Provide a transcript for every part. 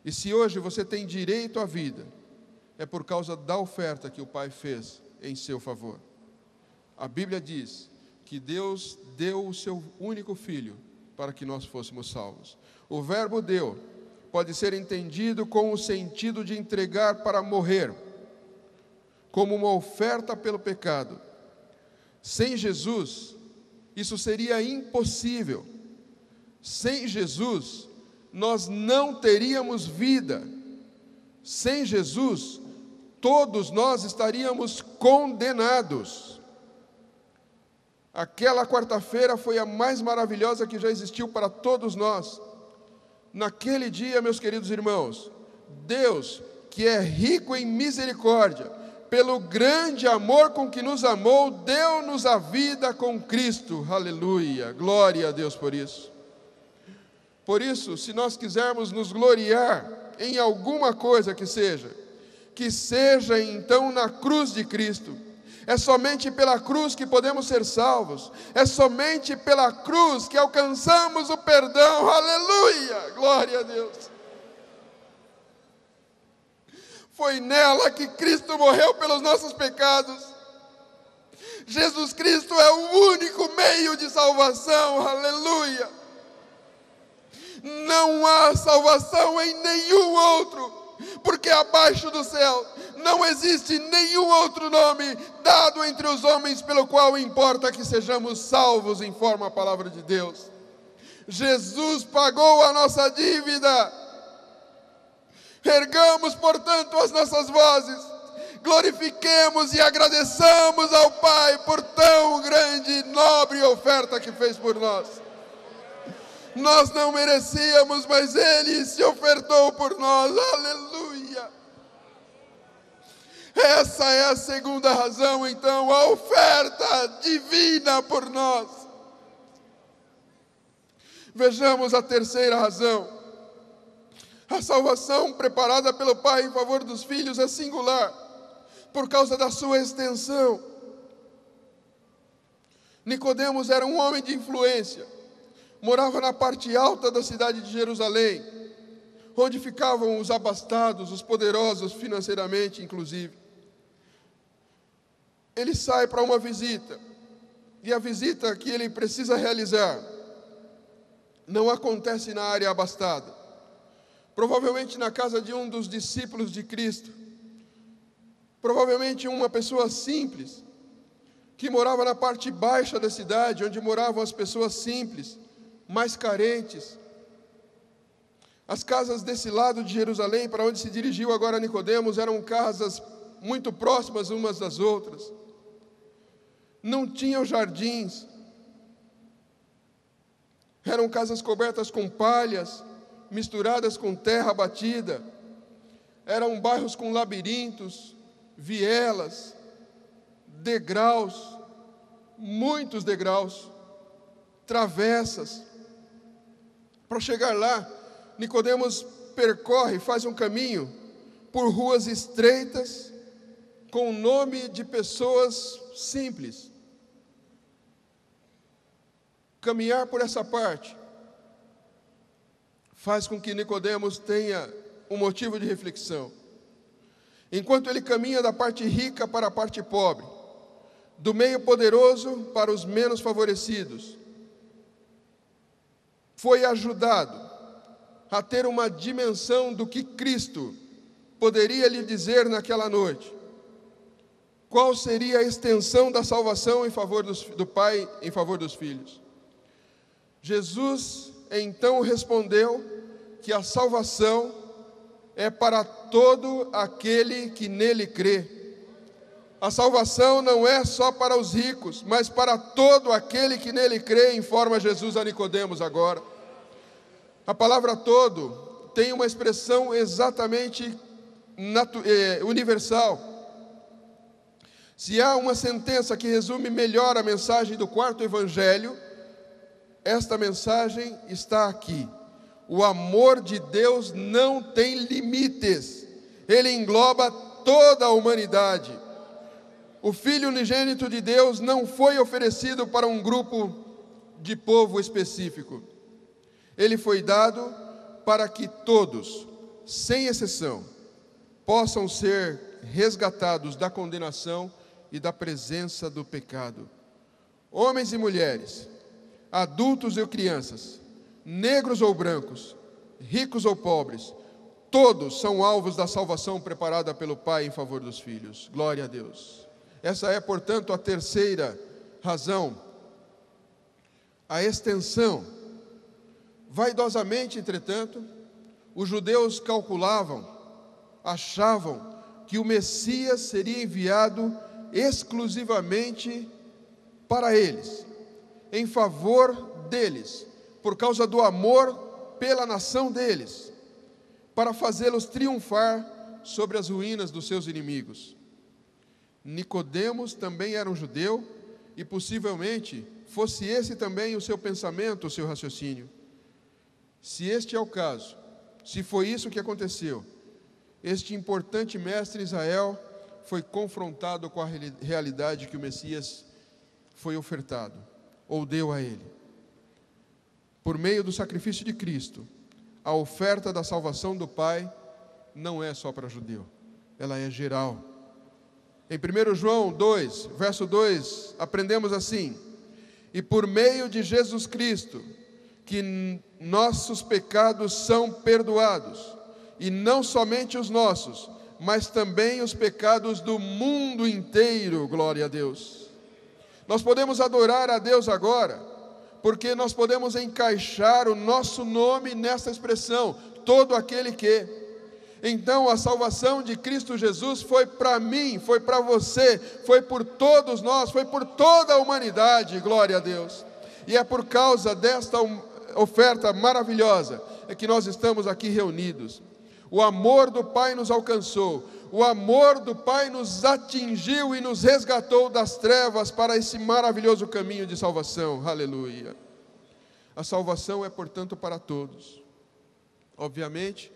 E se hoje você tem direito à vida, é por causa da oferta que o Pai fez em seu favor. A Bíblia diz que Deus deu o seu único Filho para que nós fôssemos salvos. O verbo deu pode ser entendido com o sentido de entregar para morrer, como uma oferta pelo pecado. Sem Jesus, isso seria impossível. Sem Jesus, nós não teríamos vida. Sem Jesus, todos nós estaríamos condenados. Aquela quarta-feira foi a mais maravilhosa que já existiu para todos nós. Naquele dia, meus queridos irmãos, Deus, que é rico em misericórdia, pelo grande amor com que nos amou, deu-nos a vida com Cristo. Aleluia, glória a Deus por isso. Por isso, se nós quisermos nos gloriar em alguma coisa que seja então na cruz de Cristo. É somente pela cruz que podemos ser salvos. É somente pela cruz que alcançamos o perdão. Aleluia, glória a Deus. Foi nela que Cristo morreu pelos nossos pecados. Jesus Cristo é o único meio de salvação. Aleluia. Não há salvação em nenhum outro, porque abaixo do céu não existe nenhum outro nome dado entre os homens pelo qual importa que sejamos salvos, informa a palavra de Deus. Jesus pagou a nossa dívida. Ergamos, portanto, as nossas vozes, glorifiquemos e agradeçamos ao Pai por tão grande e nobre oferta que fez por nós. Nós não merecíamos, mas Ele se ofertou por nós. Aleluia! Essa é a segunda razão, então, a oferta divina por nós. Vejamos a terceira razão. A salvação preparada pelo Pai em favor dos filhos é singular, por causa da sua extensão. Nicodemos era um homem de influência. Morava na parte alta da cidade de Jerusalém, onde ficavam os abastados, os poderosos financeiramente, inclusive. Ele sai para uma visita, e a visita que ele precisa realizar não acontece na área abastada. Provavelmente na casa de um dos discípulos de Cristo, provavelmente uma pessoa simples, que morava na parte baixa da cidade, onde moravam as pessoas simples, mais carentes. As casas desse lado de Jerusalém, para onde se dirigiu agora Nicodemos, eram casas muito próximas umas das outras. Não tinham jardins. Eram casas cobertas com palhas, misturadas com terra batida. Eram bairros com labirintos, vielas, degraus, muitos degraus, travessas. Para chegar lá, Nicodemos faz um caminho por ruas estreitas, com o nome de pessoas simples. Caminhar por essa parte faz com que Nicodemos tenha um motivo de reflexão. Enquanto ele caminha da parte rica para a parte pobre, do meio poderoso para os menos favorecidos, foi ajudado a ter uma dimensão do que Cristo poderia lhe dizer naquela noite. Qual seria a extensão da salvação em favor do Pai, em favor dos filhos? Jesus então respondeu que a salvação é para todo aquele que nele crê. A salvação não é só para os ricos, mas para todo aquele que nele crê, informa Jesus a Nicodemos agora. A palavra todo tem uma expressão exatamente universal. Se há uma sentença que resume melhor a mensagem do quarto evangelho, esta mensagem está aqui. O amor de Deus não tem limites. Ele engloba toda a humanidade. O Filho unigênito de Deus não foi oferecido para um grupo de povo específico. Ele foi dado para que todos, sem exceção, possam ser resgatados da condenação e da presença do pecado. Homens e mulheres, adultos e crianças, negros ou brancos, ricos ou pobres, todos são alvos da salvação preparada pelo Pai em favor dos filhos. Glória a Deus. Essa é, portanto, a terceira razão, a extensão. Vaidosamente, entretanto, os judeus calculavam, achavam que o Messias seria enviado exclusivamente para eles, em favor deles, por causa do amor pela nação deles, para fazê-los triunfar sobre as ruínas dos seus inimigos. Nicodemos também era um judeu, e possivelmente fosse esse também o seu pensamento, o seu raciocínio. Se este é o caso, se foi isso que aconteceu, este importante mestre Israel foi confrontado com a realidade que o Messias foi ofertado, ou deu a ele. Por meio do sacrifício de Cristo, a oferta da salvação do Pai não é só para judeu, ela é geral. Em 1 João 2, verso 2, aprendemos assim: e por meio de Jesus Cristo, que nossos pecados são perdoados, e não somente os nossos, mas também os pecados do mundo inteiro. Glória a Deus. Nós podemos adorar a Deus agora, porque nós podemos encaixar o nosso nome nessa expressão, todo aquele que. Então a salvação de Cristo Jesus foi para mim, foi para você, foi por todos nós, foi por toda a humanidade. Glória a Deus. E é por causa desta oferta maravilhosa é que nós estamos aqui reunidos. O amor do Pai nos alcançou, o amor do Pai nos atingiu e nos resgatou das trevas para esse maravilhoso caminho de salvação. Aleluia. A salvação é, portanto, para todos. Obviamente,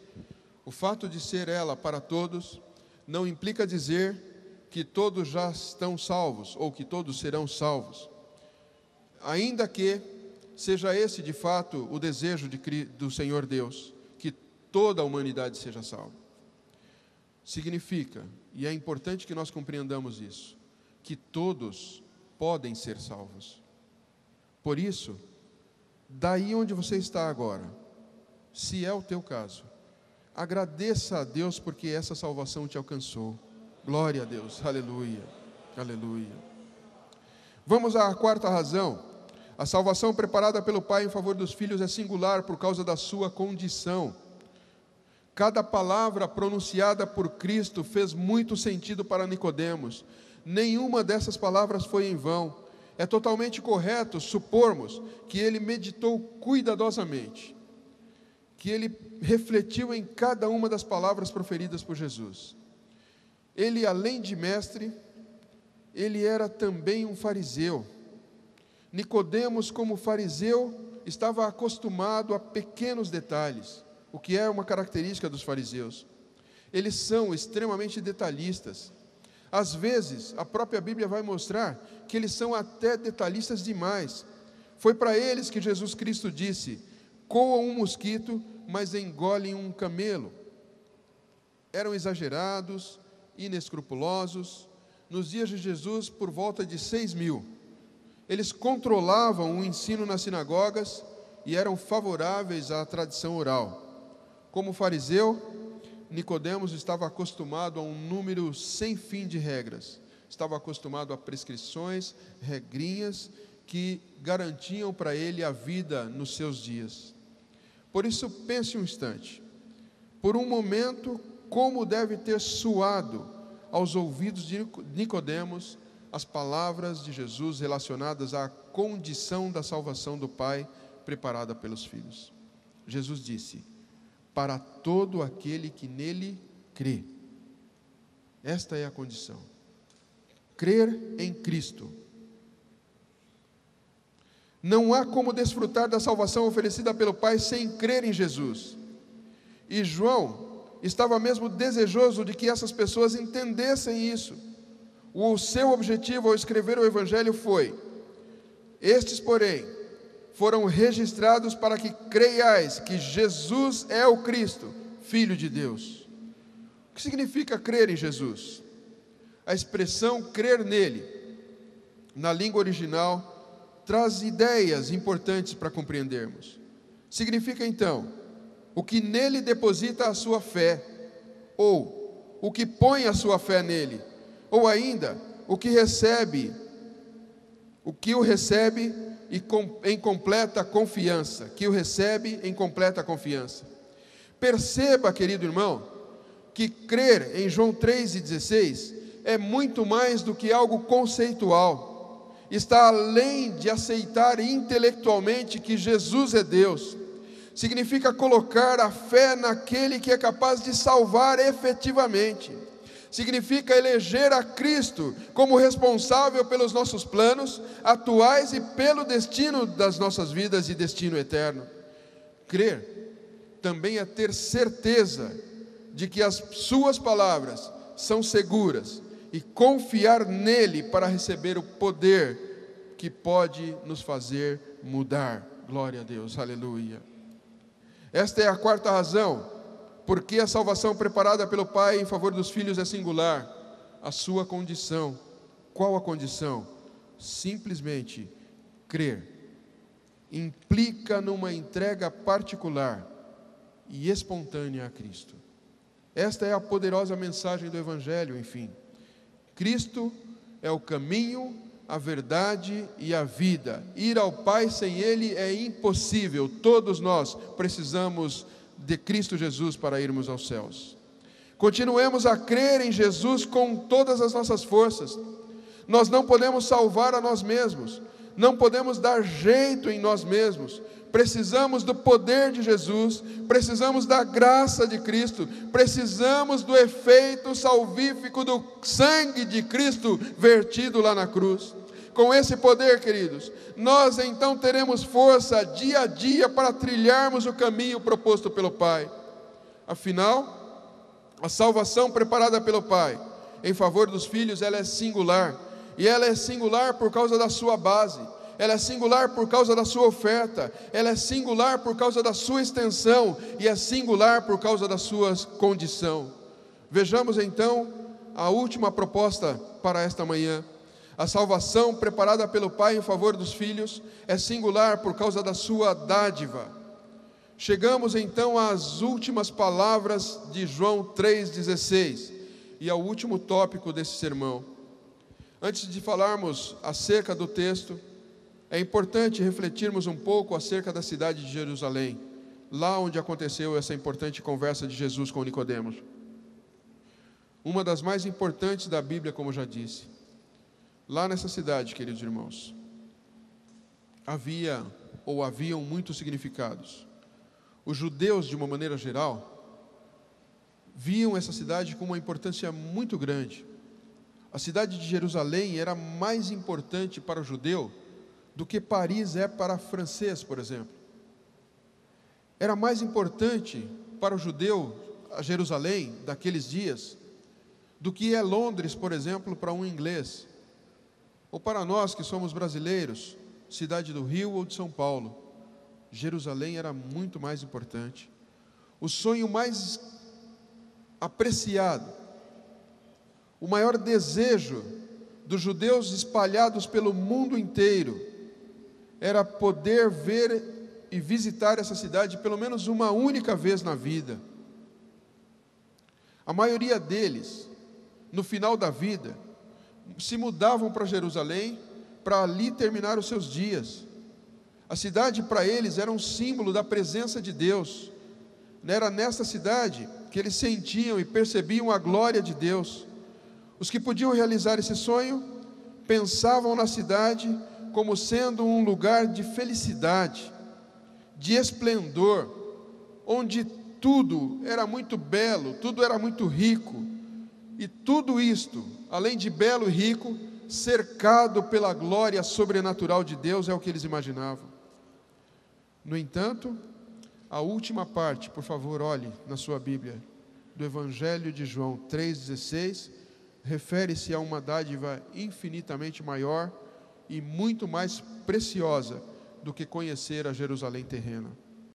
o fato de ser ela para todos não implica dizer que todos já estão salvos ou que todos serão salvos. Ainda que seja esse de fato o desejo do Senhor Deus, que toda a humanidade seja salva. Significa, e é importante que nós compreendamos isso, que todos podem ser salvos. Por isso, daí onde você está agora, se é o teu caso, agradeça a Deus porque essa salvação te alcançou. Glória a Deus, aleluia, aleluia. Vamos à quarta razão. A salvação preparada pelo Pai em favor dos filhos é singular por causa da sua condição. Cada palavra pronunciada por Cristo fez muito sentido para Nicodemos. Nenhuma dessas palavras foi em vão. É totalmente correto supormos que ele meditou cuidadosamente, que ele refletiu em cada uma das palavras proferidas por Jesus. Ele, além de mestre, ele era também um fariseu. Nicodemos, como fariseu, estava acostumado a pequenos detalhes, o que é uma característica dos fariseus. Eles são extremamente detalhistas. Às vezes, a própria Bíblia vai mostrar que eles são até detalhistas demais. Foi para eles que Jesus Cristo disse: coam um mosquito, mas engolem um camelo. Eram exagerados, inescrupulosos. Nos dias de Jesus, por volta de 6.000. Eles controlavam o ensino nas sinagogas e eram favoráveis à tradição oral. Como fariseu, Nicodemos estava acostumado a um número sem fim de regras. Estava acostumado a prescrições, regrinhas que garantiam para ele a vida nos seus dias. Por isso, pense um instante. Por um momento, como deve ter soado aos ouvidos de Nicodemos as palavras de Jesus relacionadas à condição da salvação do Pai preparada pelos filhos. Jesus disse: para todo aquele que nele crê. Esta é a condição. Crer em Cristo. Não há como desfrutar da salvação oferecida pelo Pai sem crer em Jesus. E João estava mesmo desejoso de que essas pessoas entendessem isso. O seu objetivo ao escrever o Evangelho foi: estes, porém, foram registrados para que creiais que Jesus é o Cristo, Filho de Deus. O que significa crer em Jesus? A expressão crer nele, na língua original, traz ideias importantes para compreendermos. Significa então, o que nele deposita a sua fé, ou o que põe a sua fé nele, ou ainda, o que o recebe em completa confiança, que o recebe em completa confiança. Perceba, querido irmão, que crer em João 3,16 é muito mais do que algo conceitual. Está além de aceitar intelectualmente que Jesus é Deus. Significa colocar a fé naquele que é capaz de salvar efetivamente. Significa eleger a Cristo como responsável pelos nossos planos atuais e pelo destino das nossas vidas e destino eterno. Crer também é ter certeza de que as suas palavras são seguras e confiar nele para receber o poder que pode nos fazer mudar. Glória a Deus, aleluia. Esta é a quarta razão, porque a salvação preparada pelo Pai em favor dos filhos é singular. A sua condição. Qual a condição? Simplesmente crer. Implica numa entrega particular e espontânea a Cristo. Esta é a poderosa mensagem do Evangelho, enfim. Cristo é o caminho, a verdade e a vida. Ir ao Pai sem Ele é impossível. Todos nós precisamos de Cristo Jesus para irmos aos céus. Continuemos a crer em Jesus com todas as nossas forças. Nós não podemos salvar a nós mesmos. Não podemos dar jeito em nós mesmos. Precisamos do poder de Jesus, precisamos da graça de Cristo, precisamos do efeito salvífico do sangue de Cristo vertido lá na cruz. Com esse poder, queridos, nós então teremos força dia a dia para trilharmos o caminho proposto pelo Pai. Afinal, a salvação preparada pelo Pai em favor dos filhos, ela é singular, e ela é singular por causa da sua base. Ela é singular por causa da sua oferta, ela é singular por causa da sua extensão, e é singular por causa da sua condição. Vejamos então a última proposta para esta manhã. A salvação preparada pelo Pai em favor dos filhos é singular por causa da sua dádiva. Chegamos então às últimas palavras de João 3,16, e ao último tópico desse sermão. Antes de falarmos acerca do texto, é importante refletirmos um pouco acerca da cidade de Jerusalém, lá onde aconteceu essa importante conversa de Jesus com Nicodemos. Uma das mais importantes da Bíblia, como já disse. Lá nessa cidade, queridos irmãos, haviam muitos significados. Os judeus, de uma maneira geral, viam essa cidade com uma importância muito grande. A cidade de Jerusalém era mais importante para o judeu do que Paris é para francês, por exemplo. Era mais importante para o judeu a Jerusalém daqueles dias do que é Londres, por exemplo, para um inglês. Ou para nós que somos brasileiros, cidade do Rio ou de São Paulo, Jerusalém era muito mais importante. O sonho mais apreciado, o maior desejo dos judeus espalhados pelo mundo inteiro era poder ver e visitar essa cidade pelo menos uma única vez na vida. A maioria deles, no final da vida, se mudavam para Jerusalém para ali terminar os seus dias. A cidade para eles era um símbolo da presença de Deus. Era nessa cidade que eles sentiam e percebiam a glória de Deus. Os que podiam realizar esse sonho pensavam na cidade como sendo um lugar de felicidade, de esplendor, onde tudo era muito belo, tudo era muito rico, e tudo isto, além de belo e rico, cercado pela glória sobrenatural de Deus, é o que eles imaginavam. No entanto, a última parte, por favor, olhe na sua Bíblia, do Evangelho de João 3,16, refere-se a uma dádiva infinitamente maior e muito mais preciosa do que conhecer a Jerusalém terrena.